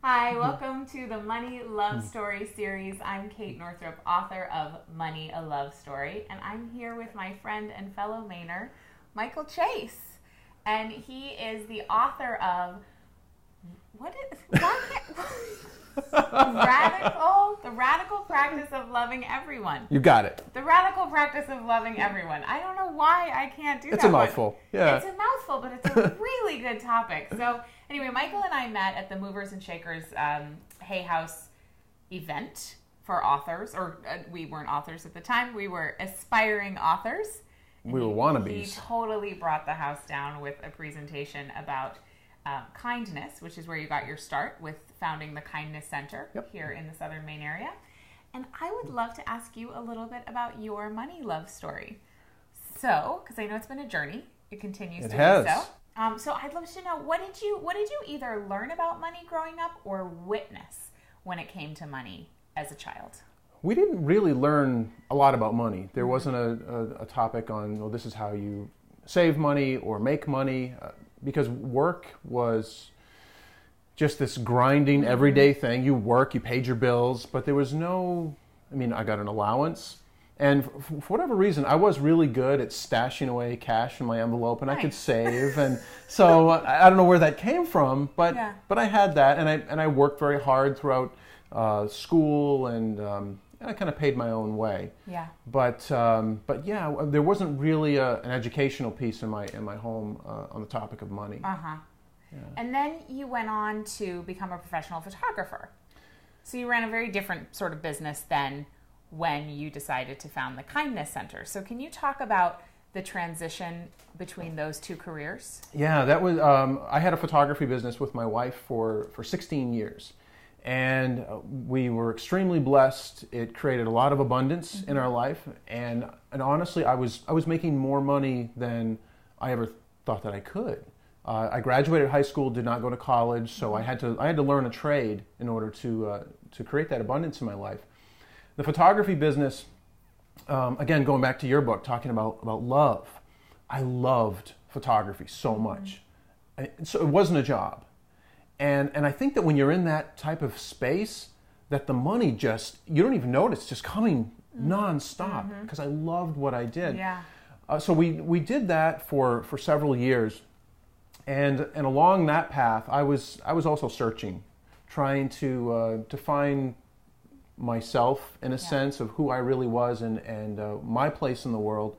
Hi, welcome to the Money Love Story series. I'm Kate Northrup, author of Money, a Love Story, and I'm here with my friend and fellow Mainer, Michael Chase. And he is the author of The Radical Practice of Loving Everyone. You got it. The Radical Practice of Loving Everyone. I don't know why I can't do that. It's a mouthful. Yeah. It's a mouthful, but it's a really good topic. So anyway, Michael and I met at the Movers and Shakers Hay House event for authors, or we weren't authors at the time. We were aspiring authors. We were wannabes. He totally brought the house down with a presentation about kindness, which is where you got your start with founding the Kindness Center here in the Southern Maine area. And I would love to ask you a little bit about your money love story. So, because I know it's been a journey, it continues to be so. So I'd love to know, what did you either learn about money growing up or witness when it came to money as a child? We didn't really learn a lot about money. There wasn't a topic on, well, this is how you save money or make money, because work was just this grinding everyday thing. You work, you paid your bills, but there was no, I got an allowance. And for whatever reason, I was really good at stashing away cash in my envelope, and I could save. And so I don't know where that came from, but I had that, and I worked very hard throughout school, and I kind of paid my own way. Yeah. But yeah, there wasn't really an educational piece in my home on the topic of money. Yeah. And then you went on to become a professional photographer. So you ran a very different sort of business than when you decided to found the Kindness Center. So can you talk about the transition between those two careers? Yeah, that was I had a photography business with my wife for 16 years. And we were extremely blessed. It created a lot of abundance in our life. And honestly, I was making more money than I ever thought that I could. I graduated high school, did not go to college, so I had to learn a trade in order to create that abundance in my life. The photography business, again, going back to your book, talking about love. I loved photography so much. So it wasn't a job. And I think that when you're in that type of space, that the money you don't even notice, just coming nonstop, because I loved what I did. Yeah. So we did that for several years. And along that path, I was also searching, trying to find myself in a sense of who I really was and my place in the world.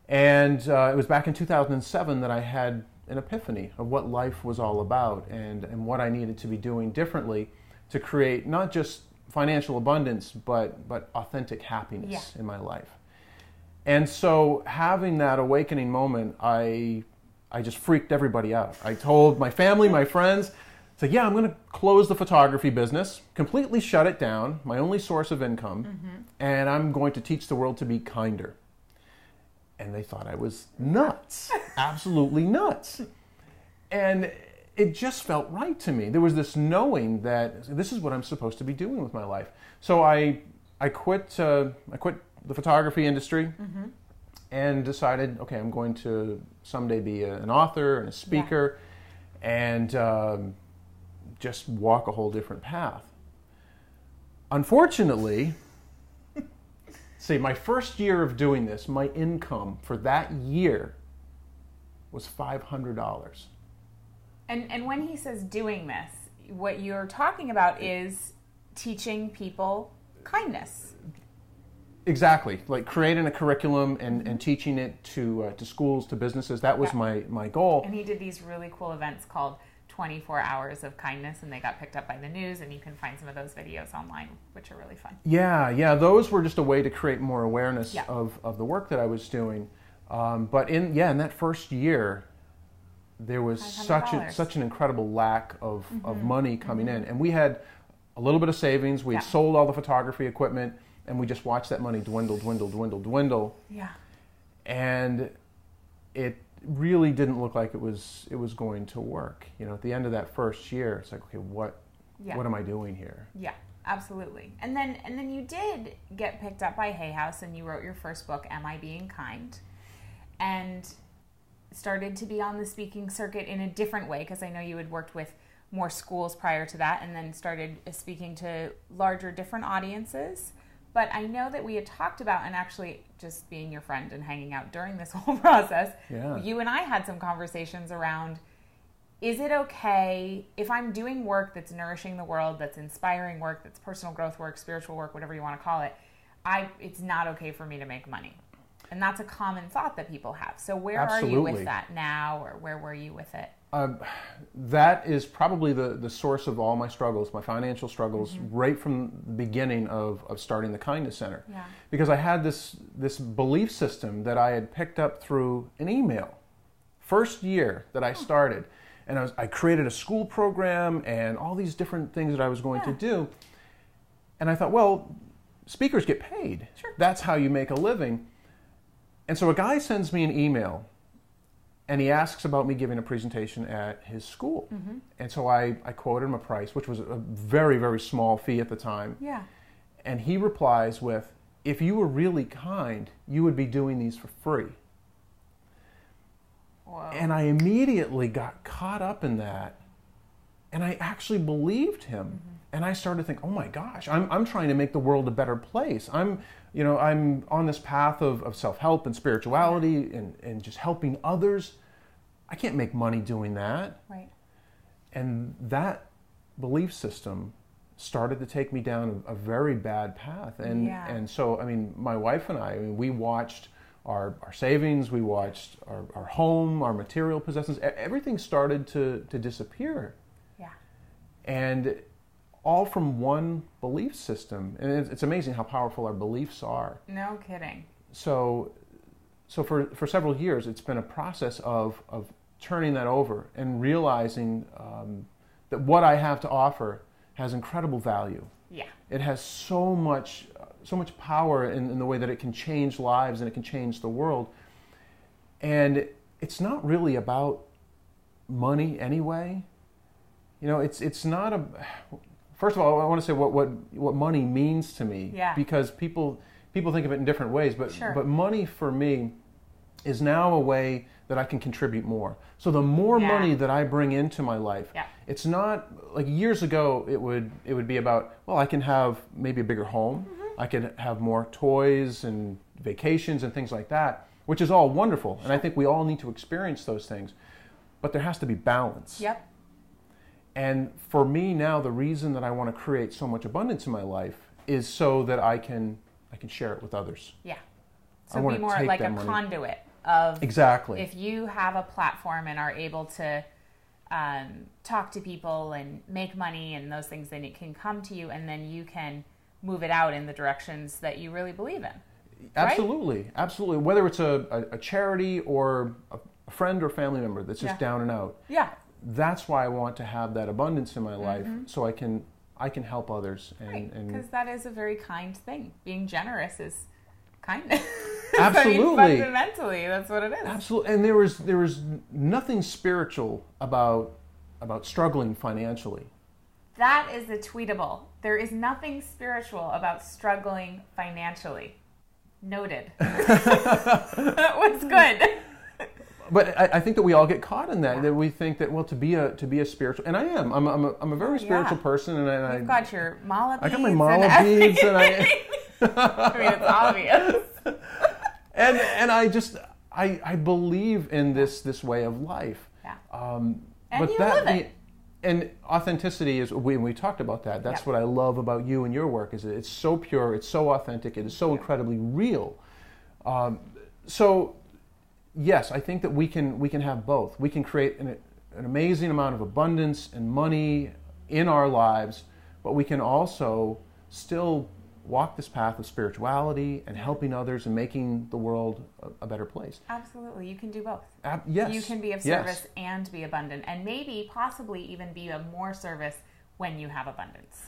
And it was back in 2007 that I had an epiphany of what life was all about and what I needed to be doing differently to create not just financial abundance, but authentic happiness in my life. And so having that awakening moment, I just freaked everybody out. I told my family, my friends, said, I'm going to close the photography business, completely shut it down, my only source of income, and I'm going to teach the world to be kinder. And they thought I was nuts, absolutely nuts. And it just felt right to me. There was this knowing that this is what I'm supposed to be doing with my life. So I quit the photography industry and decided, okay, I'm going to someday be an author and a speaker and just walk a whole different path. Unfortunately, my first year of doing this, my income for that year was $500. And when he says doing this, what you're talking about is teaching people kindness. Exactly, like creating a curriculum and teaching it to schools, to businesses. That was my goal. And he did these really cool events called 24 Hours of Kindness, and they got picked up by the news, and you can find some of those videos online, which are really fun. Yeah, those were just a way to create more awareness of the work that I was doing. But in that first year, there was such an incredible lack of money coming in. And we had a little bit of savings. We had sold all the photography equipment, and we just watched that money dwindle. Yeah. And it really didn't look like it was going to work. At the end of that first year, it's like, okay, what am I doing here? Yeah, absolutely. And then you did get picked up by Hay House, and you wrote your first book, Am I Being Kind? And started to be on the speaking circuit in a different way, because I know you had worked with more schools prior to that and then started speaking to larger, different audiences. But I know that we had talked about, and actually just being your friend and hanging out during this whole process, you and I had some conversations around, is it okay if I'm doing work that's nourishing the world, that's inspiring work, that's personal growth work, spiritual work, whatever you want to call it, it's not okay for me to make money? And that's a common thought that people have. So where are you with that now, or where were you with it? That is probably the source of all my struggles, my financial struggles, right from the beginning of starting the Kindness Center. Yeah. Because I had this belief system that I had picked up through an email. First year that I started, and I created a school program and all these different things that I was going to do. And I thought, well, speakers get paid. Sure. That's how you make a living. And so a guy sends me an email, and he asks about me giving a presentation at his school. And so I quoted him a price, which was a very, very small fee at the time. Yeah. And he replies with, if you were really kind, you would be doing these for free. Whoa. And I immediately got caught up in that, and I actually believed him. And I started to think, oh my gosh, I'm trying to make the world a better place. I'm on this path of self-help and spirituality and just helping others. I can't make money doing that. Right. And that belief system started to take me down a very bad path. And so, I mean, my wife and I mean, we watched our savings, we watched our home, our material possessions. Everything started to disappear. Yeah. And all from one belief system. And it's amazing how powerful our beliefs are. No kidding. So for several years, it's been a process of turning that over and realizing that what I have to offer has incredible value. Yeah. It has so much power in the way that it can change lives and it can change the world. And it's not really about money anyway. You know, it's not a... First of all, I want to say what money means to me, because people think of it in different ways, but money for me is now a way that I can contribute more. So the more money that I bring into my life, it's not like years ago it would be about, well, I can have maybe a bigger home, I could have more toys and vacations and things like that, which is all wonderful, and I think we all need to experience those things, but there has to be balance. Yep. And for me now, the reason that I want to create so much abundance in my life is so that I can share it with others. Yeah. So be more like a conduit of... Exactly. If you have a platform and are able to talk to people and make money and those things, then it can come to you and then you can move it out in the directions that you really believe in. Absolutely. Right? Absolutely. Whether it's a charity or a friend or family member that's just down and out. Yeah. That's why I want to have that abundance in my life, so I can help others. Because that is a very kind thing. Being generous is kindness. Absolutely. I mean, fundamentally, that's what it is. Absolutely. And there was nothing spiritual about struggling financially. That is the tweetable. There is nothing spiritual about struggling financially. Noted. That was good. But I think that we all get caught in that. That we think that, well, to be a spiritual, and I am. I'm a very spiritual person, and You've got your mala beads. I got my mala beads, and I mean, it's obvious. and I believe in this way of life. Yeah. And you live it. And authenticity is, we talked about that. That's what I love about you and your work. Is it's so pure, it's so authentic, it is so incredibly real. So. Yes, I think that we can have both. We can create an amazing amount of abundance and money in our lives, but we can also still walk this path of spirituality and helping others and making the world a better place. Absolutely. You can do both. Yes. You can be of service and be abundant, and maybe possibly even be of more service when you have abundance.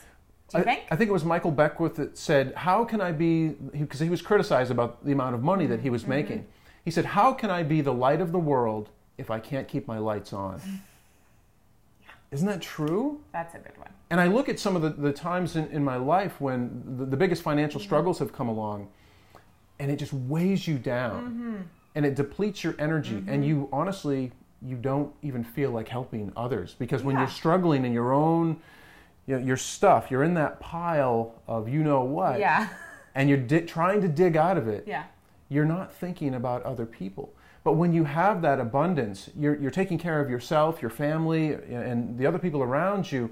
Do you think? I think it was Michael Beckwith that said, how can I be, because he was criticized about the amount of money that he was making. He said, how can I be the light of the world if I can't keep my lights on? Isn't that true? That's a good one. And I look at some of the times in my life when the biggest financial struggles have come along, and it just weighs you down. and it depletes your energy, and you honestly, you don't even feel like helping others, because when you're struggling in your own, your stuff, you're in that pile of what, and you're trying to dig out of it, you're not thinking about other people. But when you have that abundance, you're taking care of yourself, your family, and the other people around you.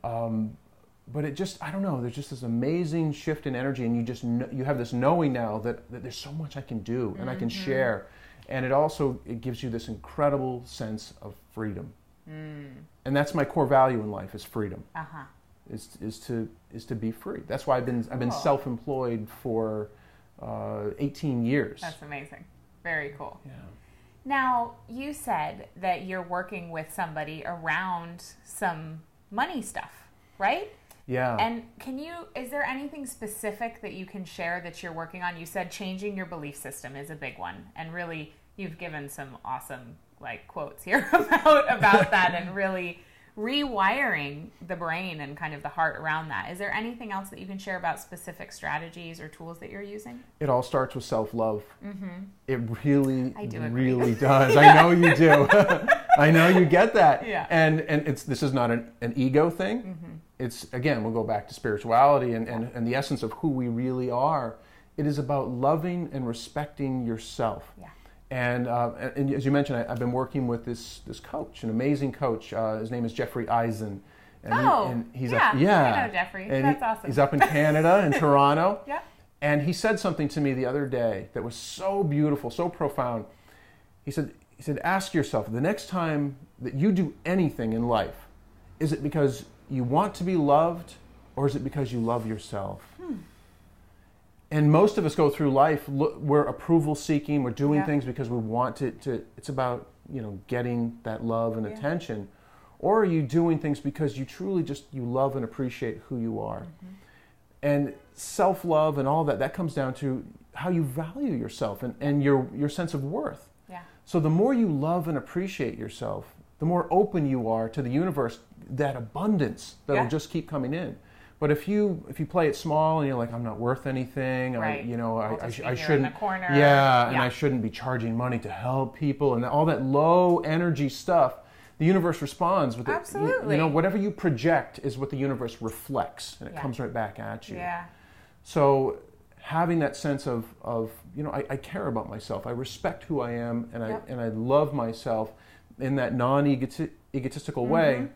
But it just, I don't know, there's just this amazing shift in energy, and you have this knowing now that there's so much I can do and I can share. And it gives you this incredible sense of freedom. And that's my core value in life, is freedom. Is to be free. That's why I've been self-employed for 18 years. That's amazing. Very cool. Yeah. Now, you said that you're working with somebody around some money stuff, right? Yeah. And is there anything specific that you can share that you're working on? You said changing your belief system is a big one. And really, you've given some awesome quotes here about that, and really rewiring the brain and kind of the heart around that. Is there anything else that you can share about specific strategies or tools that you're using? It all starts with self-love. It really does. I know you do. I know you get that. Yeah. And this is not an ego thing. It's, again, we'll go back to spirituality and the essence of who we really are. It is about loving and respecting yourself. Yeah. And as you mentioned, I've been working with this coach, an amazing coach. His name is Jeffrey Eisen. And I know Jeffrey. And that's awesome. He's up in Canada, in Toronto. Yeah. And he said something to me the other day that was so beautiful, so profound. He said, ask yourself, the next time that you do anything in life, is it because you want to be loved, or is it because you love yourself? And most of us go through life, we're approval seeking, we're doing things because we want to it's about, getting that love and attention. Or are you doing things because you truly you love and appreciate who you are? And self-love and all that comes down to how you value yourself and your sense of worth. Yeah. So the more you love and appreciate yourself, the more open you are to the universe, that abundance that'll just keep coming in. But if you play it small and you're like, I'm not worth anything, I shouldn't, in the corner. and I shouldn't be charging money to help people, and all that low energy stuff, the universe responds with it. Absolutely. Whatever you project is what the universe reflects, and it comes right back at you. Yeah. So having that sense of I care about myself, I respect who I am, and I love myself in that non-egotistical way.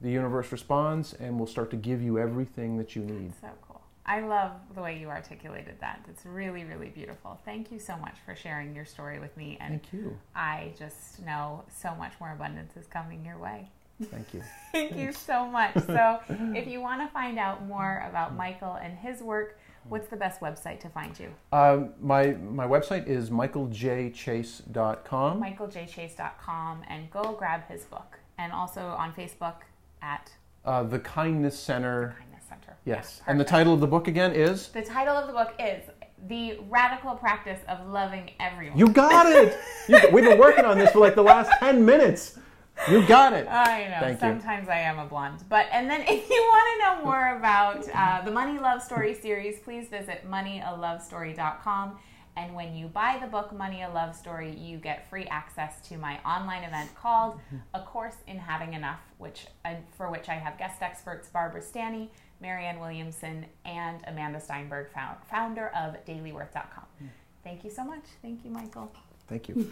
The universe responds and will start to give you everything that you need. So cool. I love the way you articulated that. It's really, really beautiful. Thank you so much for sharing your story with me. And thank you. I just know so much more abundance is coming your way. Thank you. Thank you so much. So if you want to find out more about Michael and his work, what's the best website to find you? My website is michaeljchase.com. michaeljchase.com, and go grab his book. And also on Facebook at The Kindness Center. The Kindness Center. Yes. Yeah, and the title of the book again is? The title of the book is The Radical Practice of Loving Everyone. You got it! We've been working on this for like the last 10 minutes. You got it. I know. Sometimes I am a blonde. And then if you want to know more about the Money Love Story series, please visit moneyalovestory.com. And when you buy the book, Money, A Love Story, you get free access to my online event called A Course in Having Enough, for which I have guest experts Barbara Stanny, Marianne Williamson, and Amanda Steinberg, founder of dailyworth.com. Thank you so much. Thank you, Michael. Thank you.